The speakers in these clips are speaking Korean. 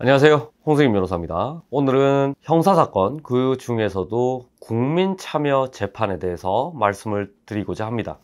안녕하세요, 홍승인 변호사입니다. 오늘은 형사사건, 그 중에서도 국민참여재판에 대해서 말씀을 드리고자 합니다.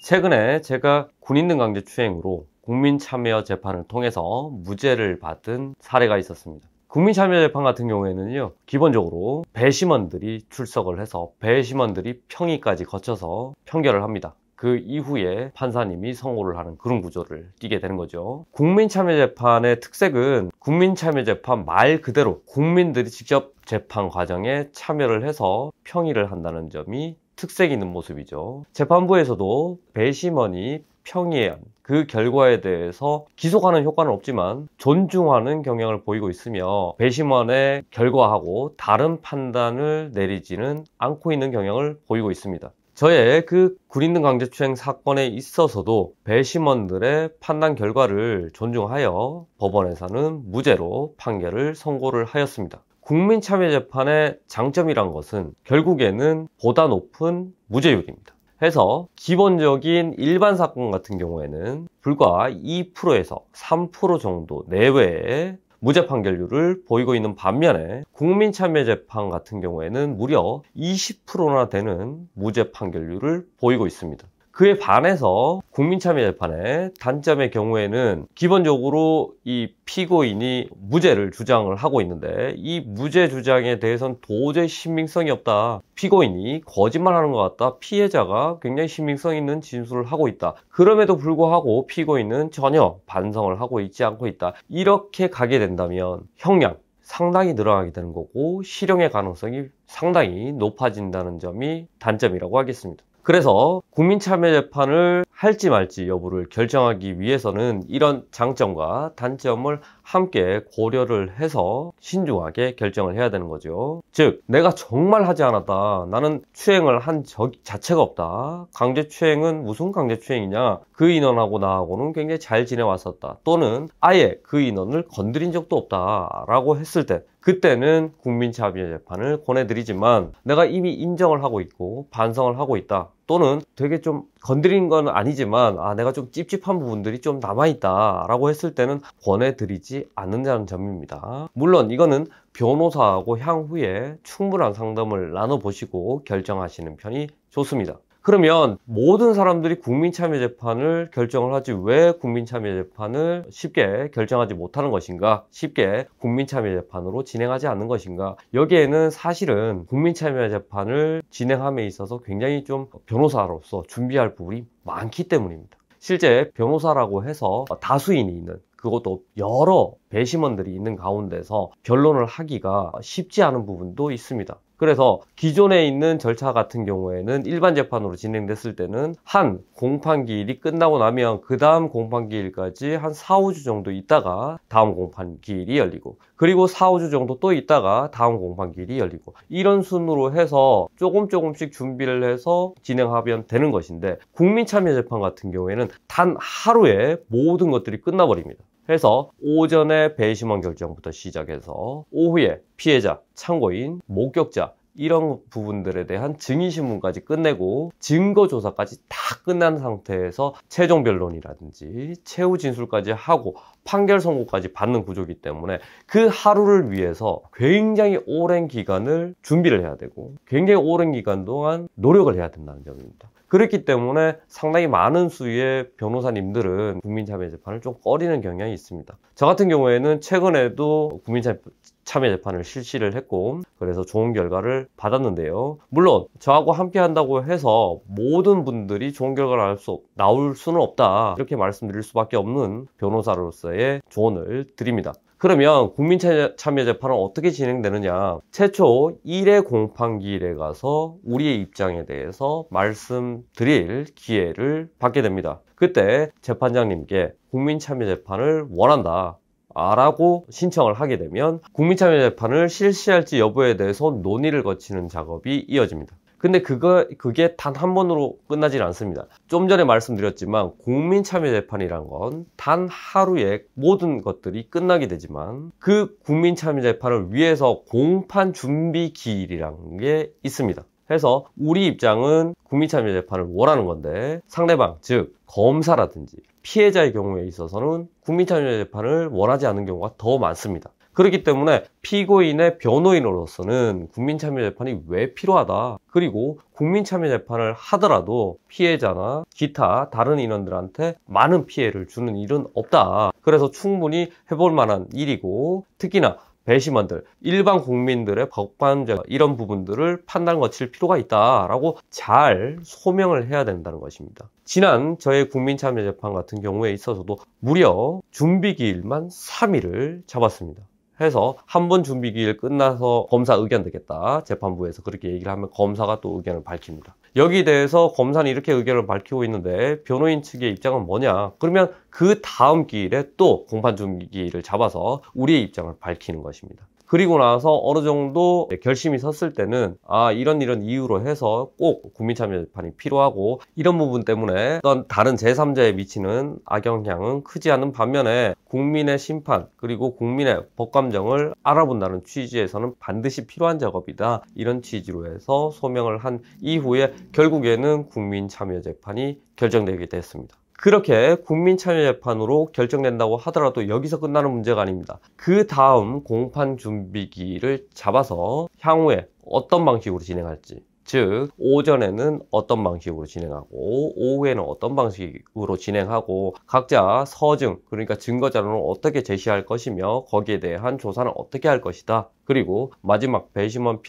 최근에 제가 군인 등 강제추행으로 국민참여재판을 통해서 무죄를 받은 사례가 있었습니다. 국민참여재판 같은 경우에는요, 기본적으로 배심원들이 출석을 해서 배심원들이 평의까지 거쳐서 판결을 합니다. 그 이후에 판사님이 선고를 하는 그런 구조를 띠게 되는 거죠. 국민참여재판의 특색은 국민참여재판 말 그대로 국민들이 직접 재판 과정에 참여를 해서 평의를 한다는 점이 특색 있는 모습이죠. 재판부에서도 배심원이 평의한 그 결과에 대해서 기소하는 효과는 없지만 존중하는 경향을 보이고 있으며 배심원의 결과하고 다른 판단을 내리지는 않고 있는 경향을 보이고 있습니다. 저의 그 군인 등 강제추행 사건에 있어서도 배심원들의 판단 결과를 존중하여 법원에서는 무죄로 판결을 선고를 하였습니다. 국민참여재판의 장점이란 것은 결국에는 보다 높은 무죄율입니다. 해서 기본적인 일반 사건 같은 경우에는 불과 2%에서 3% 정도 내외의 무죄 판결률을 보이고 있는 반면에 국민참여재판 같은 경우에는 무려 20%나 되는 무죄 판결률을 보이고 있습니다. 그에 반해서 국민참여재판의 단점의 경우에는 기본적으로 이 피고인이 무죄를 주장을 하고 있는데 이 무죄 주장에 대해서는 도저히 신빙성이 없다. 피고인이 거짓말하는 것 같다. 피해자가 굉장히 신빙성 있는 진술을 하고 있다. 그럼에도 불구하고 피고인은 전혀 반성을 하고 있지 않고 있다. 이렇게 가게 된다면 형량 상당히 늘어나게 되는 거고 실형의 가능성이 상당히 높아진다는 점이 단점이라고 하겠습니다. 그래서 국민참여재판을 할지 말지 여부를 결정하기 위해서는 이런 장점과 단점을 함께 고려를 해서 신중하게 결정을 해야 되는 거죠. 즉, 내가 정말 하지 않았다. 나는 추행을 한 적 자체가 없다. 강제추행은 무슨 강제추행이냐? 그 인원하고 나하고는 굉장히 잘 지내왔었다. 또는 아예 그 인원을 건드린 적도 없다. 라고 했을 때 그때는 국민참여재판을 권해드리지만 내가 이미 인정을 하고 있고 반성을 하고 있다. 또는 되게 좀 건드린 건 아니지만 내가 좀 찝찝한 부분들이 좀 남아있다 라고 했을 때는 권해드리지 않는다는 점입니다. 물론 이거는 변호사하고 향후에 충분한 상담을 나눠보시고 결정하시는 편이 좋습니다. 그러면 모든 사람들이 국민참여재판을 결정을 하지 왜 국민참여재판을 쉽게 결정하지 못하는 것인가? 쉽게 국민참여재판으로 진행하지 않는 것인가? 여기에는 사실은 국민참여재판을 진행함에 있어서 굉장히 좀 변호사로서 준비할 부분이 많기 때문입니다. 실제 변호사라고 해서 다수인이 있는 그것도 여러 배심원들이 있는 가운데서 변론을 하기가 쉽지 않은 부분도 있습니다. 그래서 기존에 있는 절차 같은 경우에는 일반 재판으로 진행됐을 때는 한 공판기일이 끝나고 나면 그 다음 공판기일까지 한 4, 5주 정도 있다가 다음 공판기일이 열리고 그리고 4, 5주 정도 또 있다가 다음 공판기일이 열리고 이런 순으로 해서 조금씩 준비를 해서 진행하면 되는 것인데 국민참여재판 같은 경우에는 단 하루에 모든 것들이 끝나버립니다. 해서 오전에 배심원 결정부터 시작해서 오후에 피해자, 참고인, 목격자 이런 부분들에 대한 증인신문까지 끝내고 증거조사까지 다 끝난 상태에서 최종 변론이라든지 최후 진술까지 하고 판결 선고까지 받는 구조이기 때문에 그 하루를 위해서 굉장히 오랜 기간을 준비를 해야 되고 굉장히 오랜 기간 동안 노력을 해야 된다는 점입니다. 그렇기 때문에 상당히 많은 수의 변호사님들은 국민참여재판을 좀 꺼리는 경향이 있습니다. 저 같은 경우에는 최근에도 국민참여재판을 실시를 했고 그래서 좋은 결과를 받았는데요. 물론 저하고 함께 한다고 해서 모든 분들이 좋은 결과를 나올 수는 없다. 이렇게 말씀드릴 수밖에 없는 변호사로서의 조언을 드립니다. 그러면 국민참여재판은 어떻게 진행되느냐? 최초 1회 공판기일에 가서 우리의 입장에 대해서 말씀드릴 기회를 받게 됩니다. 그때 재판장님께 국민참여재판을 원한다 라고 신청을 하게 되면 국민참여재판을 실시할지 여부에 대해서 논의를 거치는 작업이 이어집니다. 근데 그게 단 한 번으로 끝나질 않습니다. 좀 전에 말씀드렸지만 국민참여재판이란 건 단 하루에 모든 것들이 끝나게 되지만 그 국민참여재판을 위해서 공판 준비 기일이라는 게 있습니다. 해서 우리 입장은 국민참여재판을 원하는 건데 상대방 즉 검사라든지 피해자의 경우에 있어서는 국민참여재판을 원하지 않는 경우가 더 많습니다. 그렇기 때문에 피고인의 변호인으로서는 국민참여재판이 왜 필요하다. 그리고 국민참여재판을 하더라도 피해자나 기타 다른 인원들한테 많은 피해를 주는 일은 없다. 그래서 충분히 해볼 만한 일이고, 특히나 배심원들, 일반 국민들의 법관적 이런 부분들을 판단 거칠 필요가 있다라고 잘 소명을 해야 된다는 것입니다. 지난 저의 국민참여재판 같은 경우에 있어서도 무려 준비기일만 3일을 잡았습니다. 해서 한 번 준비기일 끝나서 검사 의견 되겠다. 재판부에서 그렇게 얘기를 하면 검사가 또 의견을 밝힙니다. 여기에 대해서 검사는 이렇게 의견을 밝히고 있는데 변호인 측의 입장은 뭐냐? 그러면 그 다음 기일에 또 공판 준비기일을 잡아서 우리의 입장을 밝히는 것입니다. 그리고 나서 어느 정도 결심이 섰을 때는 이런 이유로 해서 꼭 국민참여재판이 필요하고 이런 부분 때문에 어떤 다른 제3자에 미치는 악영향은 크지 않은 반면에 국민의 심판 그리고 국민의 법감정을 알아본다는 취지에서는 반드시 필요한 작업이다. 이런 취지로 해서 소명을 한 이후에 결국에는 국민참여재판이 결정되게 됐습니다. 그렇게 국민참여재판으로 결정된다고 하더라도 여기서 끝나는 문제가 아닙니다. 그 다음 공판 준비기를 잡아서 향후에 어떤 방식으로 진행할지, 즉 오전에는 어떤 방식으로 진행하고 오후에는 어떤 방식으로 진행하고 각자 서증, 그러니까 증거자료는 어떻게 제시할 것이며 거기에 대한 조사는 어떻게 할 것이다. 그리고 마지막 배심원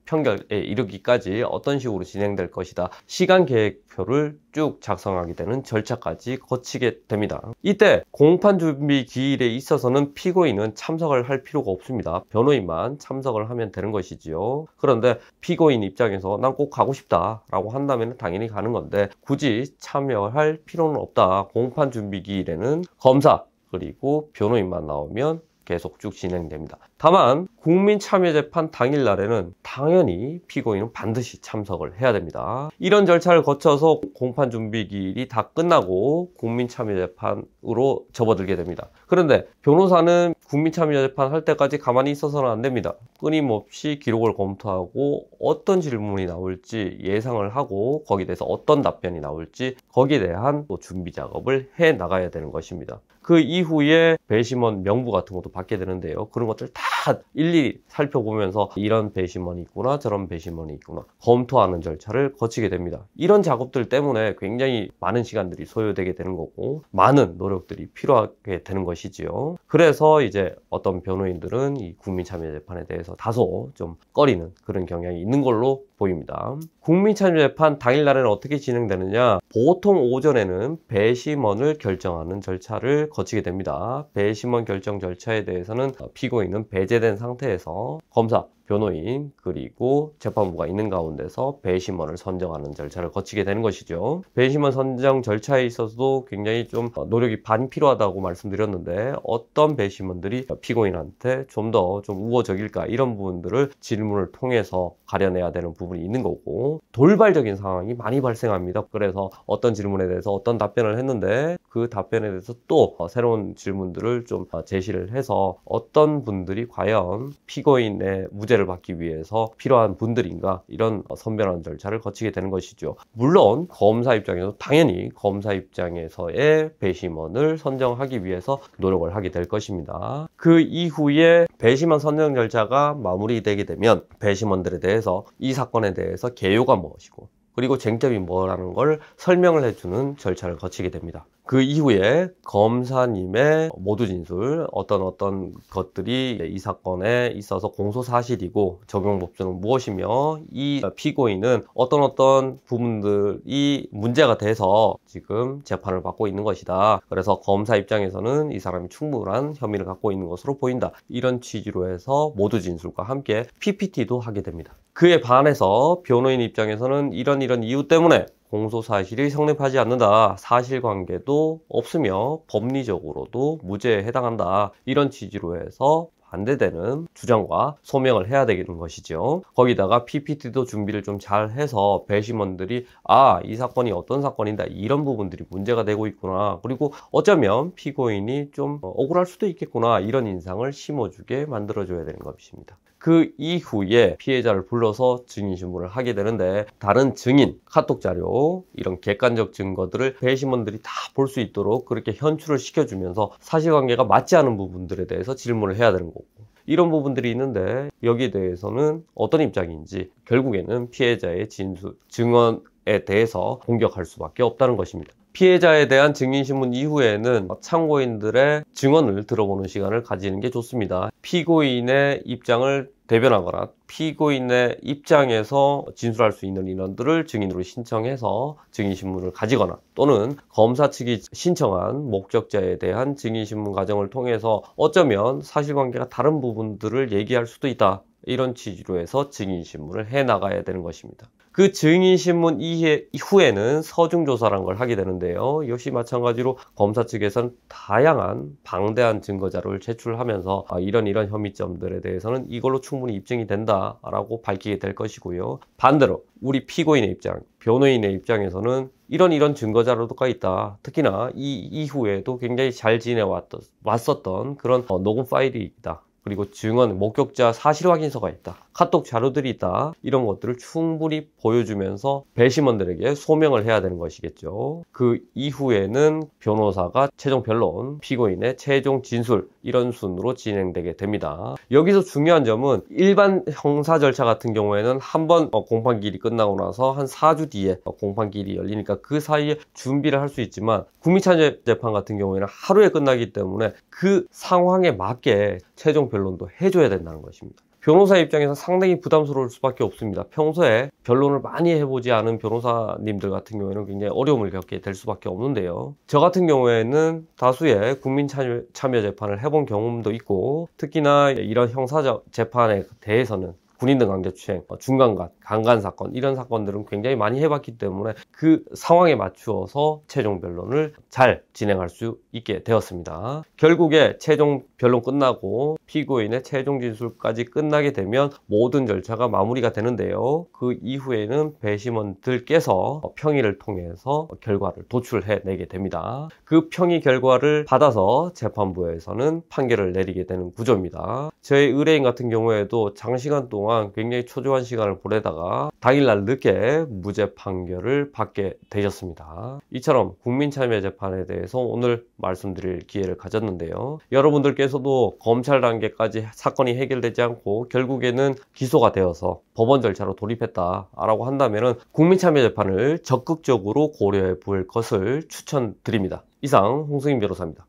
평결에 이르기까지 어떤 식으로 진행될 것이다. 시간 계획표를 쭉 작성하게 되는 절차까지 거치게 됩니다. 이때 공판 준비 기일에 있어서는 피고인은 참석을 할 필요가 없습니다. 변호인만 참석을 하면 되는 것이지요. 그런데 피고인 입장에서 난 꼭 가고 싶다 라고 한다면 당연히 가는 건데 굳이 참여할 필요는 없다. 공판 준비 기일에는 검사 그리고 변호인만 나오면 계속 쭉 진행됩니다. 다만 국민참여재판 당일날에는 당연히 피고인은 반드시 참석을 해야 됩니다. 이런 절차를 거쳐서 공판 준비기일이 다 끝나고 국민참여재판으로 접어들게 됩니다. 그런데 변호사는 국민참여재판 할 때까지 가만히 있어서는 안 됩니다. 끊임없이 기록을 검토하고 어떤 질문이 나올지 예상을 하고 거기에 대해서 어떤 답변이 나올지 거기에 대한 또 준비 작업을 해 나가야 되는 것입니다. 그 이후에 배심원 명부 같은 것도 받게 되는데요. 그런 것들 다 일일이 살펴보면서 이런 배심원이 있구나 저런 배심원이 있구나 검토하는 절차를 거치게 됩니다. 이런 작업들 때문에 굉장히 많은 시간들이 소요되게 되는 거고 많은 노력들이 필요하게 되는 것이지요. 그래서 이제 어떤 변호인들은 이 국민참여재판에 대해서 다소 좀 꺼리는 그런 경향이 있는 걸로 보입니다. 국민참여재판 당일날에는 어떻게 진행되느냐? 보통 오전에는 배심원을 결정하는 절차를 거치게 됩니다. 배심원 결정 절차에 대해서는 피고인은 배제된 상태에서 검사, 변호인 그리고 재판부가 있는 가운데서 배심원을 선정하는 절차를 거치게 되는 것이죠. 배심원 선정 절차에 있어서도 굉장히 좀 노력이 많이 필요하다고 말씀드렸는데 어떤 배심원들이 피고인한테 좀 더 좀 우호적일까 이런 부분들을 질문을 통해서 가려내야 되는 부분이 있는 거고 돌발적인 상황이 많이 발생합니다. 그래서 어떤 질문에 대해서 어떤 답변을 했는데 그 답변에 대해서 또 새로운 질문들을 좀 제시를 해서 어떤 분들이 과연 피고인의 무죄를 받기 위해서 필요한 분들인가 이런 선별하는 절차를 거치게 되는 것이죠. 물론 검사 입장에서 당연히 검사 입장에서의 배심원을 선정하기 위해서 노력을 하게 될 것입니다. 그 이후에 배심원 선정 절차가 마무리되게 되면 배심원들에 대해서 이 사건에 대해서 개요가 무엇이고 그리고 쟁점이 뭐라는 걸 설명을 해주는 절차를 거치게 됩니다. 그 이후에 검사님의 모두 진술, 어떤 것들이 이 사건에 있어서 공소사실이고 적용법조는 무엇이며 이 피고인은 어떤 부분들이 문제가 돼서 지금 재판을 받고 있는 것이다. 그래서 검사 입장에서는 이 사람이 충분한 혐의를 갖고 있는 것으로 보인다. 이런 취지로 해서 모두 진술과 함께 PPT도 하게 됩니다. 그에 반해서 변호인 입장에서는 이런 이유 때문에 공소사실이 성립하지 않는다. 사실관계도 없으며 법리적으로도 무죄에 해당한다. 이런 취지로 해서 반대되는 주장과 소명을 해야 되는 것이죠. 거기다가 PPT도 준비를 좀 잘 해서 배심원들이 이 사건이 어떤 사건이다. 이런 부분들이 문제가 되고 있구나. 그리고 어쩌면 피고인이 좀 억울할 수도 있겠구나. 이런 인상을 심어주게 만들어줘야 되는 것입니다. 그 이후에 피해자를 불러서 증인신문을 하게 되는데, 다른 증인, 카톡 자료, 이런 객관적 증거들을 배심원들이 다 볼 수 있도록 그렇게 현출을 시켜주면서 사실관계가 맞지 않은 부분들에 대해서 질문을 해야 되는 거고, 이런 부분들이 있는데 여기에 대해서는 어떤 입장인지 결국에는 피해자의 증언에 대해서 공격할 수밖에 없다는 것입니다. 피해자에 대한 증인신문 이후에는 참고인들의 증언을 들어보는 시간을 가지는 게 좋습니다. 피고인의 입장을 대변하거나 피고인의 입장에서 진술할 수 있는 인원들을 증인으로 신청해서 증인신문을 가지거나, 또는 검사 측이 신청한 목적자에 대한 증인신문 과정을 통해서 어쩌면 사실관계가 다른 부분들을 얘기할 수도 있다, 이런 취지로 해서 증인신문을 해 나가야 되는 것입니다. 그 증인신문 이후에는 서중조사라는 걸 하게 되는데요. 역시 마찬가지로 검사 측에서는 다양한 방대한 증거자료를 제출하면서 이런 혐의점들에 대해서는 이걸로 충분히 입증이 된다라고 밝히게 될 것이고요. 반대로 우리 피고인의 입장, 변호인의 입장에서는 이런 증거자료가 있다. 특히나 이 이후에도 굉장히 잘 지내왔었던 그런 녹음 파일이 있다. 그리고 증언, 목격자 사실 확인서가 있다. 카톡 자료들이 있다. 이런 것들을 충분히 보여주면서 배심원들에게 소명을 해야 되는 것이겠죠. 그 이후에는 변호사가 최종 변론, 피고인의 최종 진술, 이런 순으로 진행되게 됩니다. 여기서 중요한 점은 일반 형사 절차 같은 경우에는 한번 공판기일이 끝나고 나서 한 4주 뒤에 공판기일이 열리니까 그 사이에 준비를 할 수 있지만, 국민참여재판 같은 경우에는 하루에 끝나기 때문에 그 상황에 맞게 최종 변론도 해줘야 된다는 것입니다. 변호사 입장에서 상당히 부담스러울 수밖에 없습니다. 평소에 변론을 많이 해보지 않은 변호사님들 같은 경우에는 굉장히 어려움을 겪게 될 수밖에 없는데요. 저 같은 경우에는 다수의 국민참여재판을 해본 경험도 있고, 특히나 이런 형사재판에 대해서는 군인등 강제추행, 중간간, 강간사건, 이런 사건들은 굉장히 많이 해봤기 때문에 그 상황에 맞추어서 최종 변론을 잘 진행할 수 있게 되었습니다. 결국에 최종 변론 끝나고 피고인의 최종 진술까지 끝나게 되면 모든 절차가 마무리가 되는데요. 그 이후에는 배심원들께서 평의를 통해서 결과를 도출해내게 됩니다. 그 평의 결과를 받아서 재판부에서는 판결을 내리게 되는 구조입니다. 저희 의뢰인 같은 경우에도 장시간 동안 굉장히 초조한 시간을 보내다가 당일날 늦게 무죄 판결을 받게 되셨습니다. 이처럼 국민참여재판에 대해서 오늘 말씀드릴 기회를 가졌는데요. 여러분들께서도 검찰 단계까지 사건이 해결되지 않고 결국에는 기소가 되어서 법원 절차로 돌입했다라고 한다면 국민참여재판을 적극적으로 고려해 볼 것을 추천드립니다. 이상 홍승인 변호사입니다.